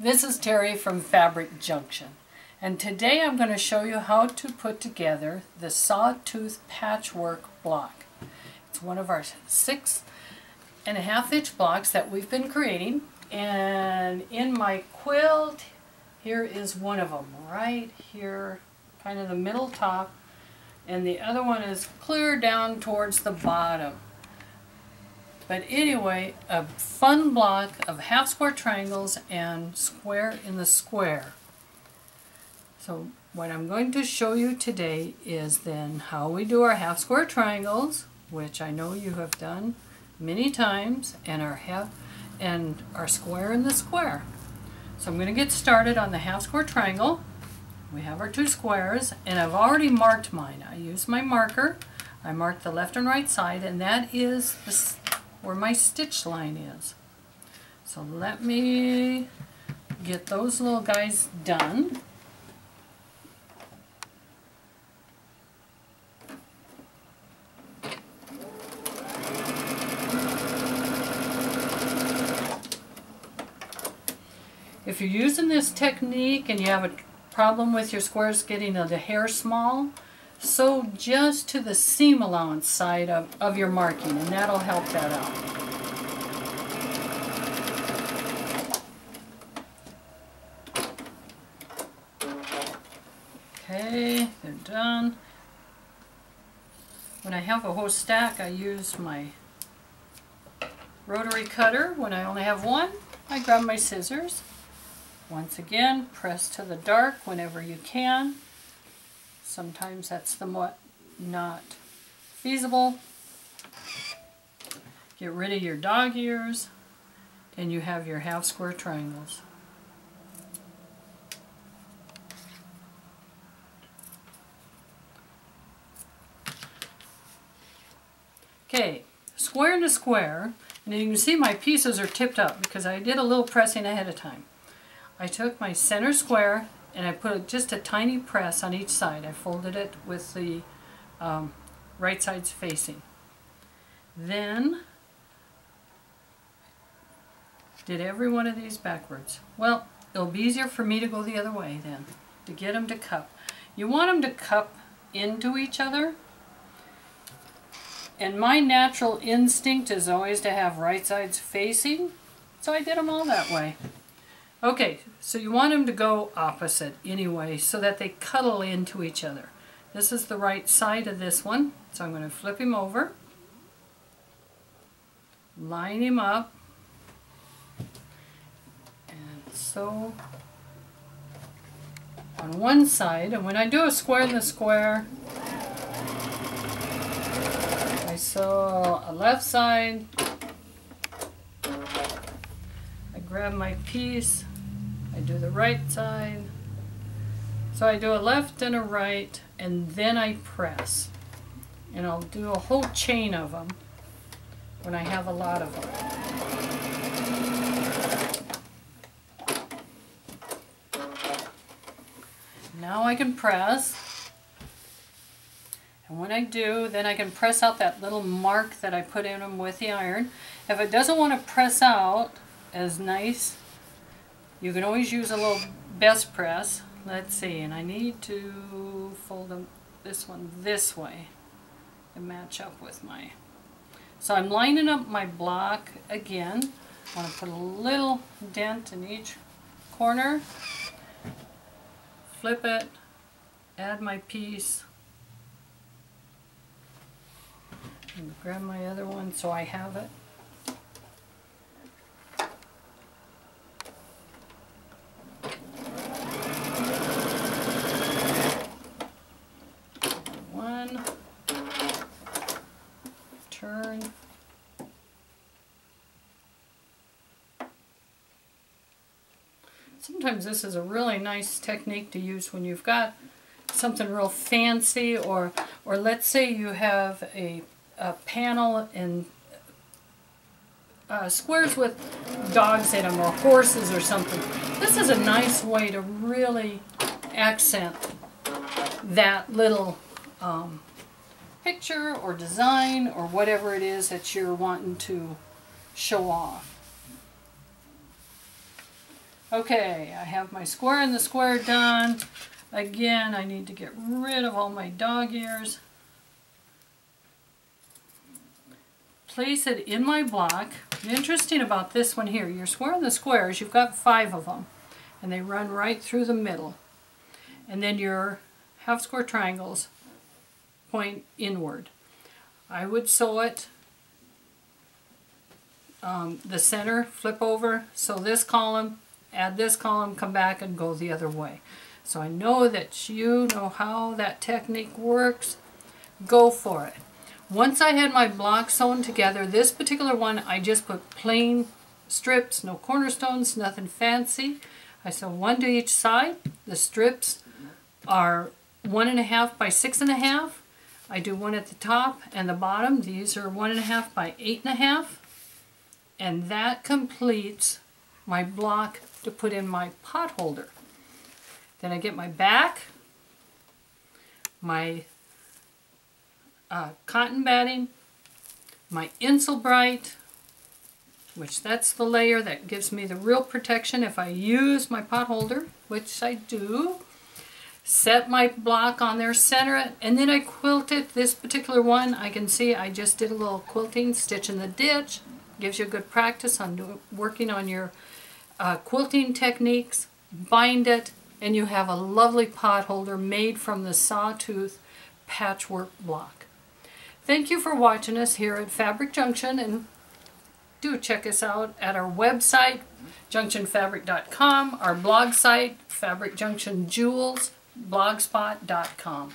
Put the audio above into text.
This is Terry from Fabric Junction, and today I'm going to show you how to put together the Sawtooth Patchwork block. It's one of our 6.5-inch blocks that we've been creating, and in my quilt here is one of them right here, kind of the middle top, and the other one is clear down towards the bottom. But anyway, a fun block of half square triangles and square in the square. So what I'm going to show you today is then how we do our half square triangles, which I know you have done many times, and our square in the square. So I'm going to get started on the half square triangle. We have our two squares, and I've already marked mine. I used my marker. I marked the left and right side, and that is where my stitch line is. So let me get those little guys done. If you're using this technique and you have a problem with your squares getting the hair small, sew just to the seam allowance side of your marking, and that'll help that out. Okay, they're done. When I have a whole stack, I use my rotary cutter. When I only have one, I grab my scissors. Once again, press to the dark whenever you can. Sometimes that's somewhat not feasible. Get rid of your dog ears, and you have your half square triangles. Okay, square into square, and you can see my pieces are tipped up because I did a little pressing ahead of time. I took my center square and I put just a tiny press on each side. I folded it with the right sides facing. Then did every one of these backwards. Well, it'll be easier for me to go the other way then, to get them to cup. You want them to cup into each other. And my natural instinct is always to have right sides facing, so I did them all that way. Okay, so you want them to go opposite anyway, so that they cuddle into each other. This is the right side of this one, so I'm going to flip him over, line him up, and sew on one side. And when I do a square in the square, I sew a left side, I grab my piece, I do the right side, so I do a left and a right, and then I press. And I'll do a whole chain of them when I have a lot of them. Now I can press, and when I do, then I can press out that little mark that I put in them with the iron. If it doesn't want to press out as nice, you can always use a little best press. Let's see, and I need to fold them, this one this way to match up with my... So I'm lining up my block again. I want to put a little dent in each corner. Flip it, add my piece, and grab my other one so I have it. Turn. Sometimes this is a really nice technique to use when you've got something real fancy, or let's say you have a panel and squares with dogs in them or horses or something. This is a nice way to really accent that little picture or design or whatever it is that you're wanting to show off. Okay, I have my square and the square done. Again, I need to get rid of all my dog ears. Place it in my block. Interesting about this one here, your square and the squares, you've got 5 of them, and they run right through the middle. And then your half square triangles point inward. I would sew it the center, flip over, sew this column, add this column, come back and go the other way. So I know that you know how that technique works. Go for it. Once I had my block sewn together, this particular one I just put plain strips, no cornerstones, nothing fancy. I sew 1 to each side. The strips are 1.5 by 6.5. I do 1 at the top and the bottom. These are 1.5 by 8.5. And that completes my block to put in my pot holder. Then I get my back, my cotton batting, my Insulbrite, which that's the layer that gives me the real protection if I use my pot holder, which I do. Set my block on there, center it, and then I quilt it. This particular one, I can see I just did a little quilting, stitch in the ditch. Gives you good practice on working on your quilting techniques. Bind it, and you have a lovely pot holder made from the Sawtooth Patchwork block. Thank you for watching us here at Fabric Junction, and do check us out at our website, junctionfabric.com, our blog site, Fabric Junction Jewels, blogspot.com.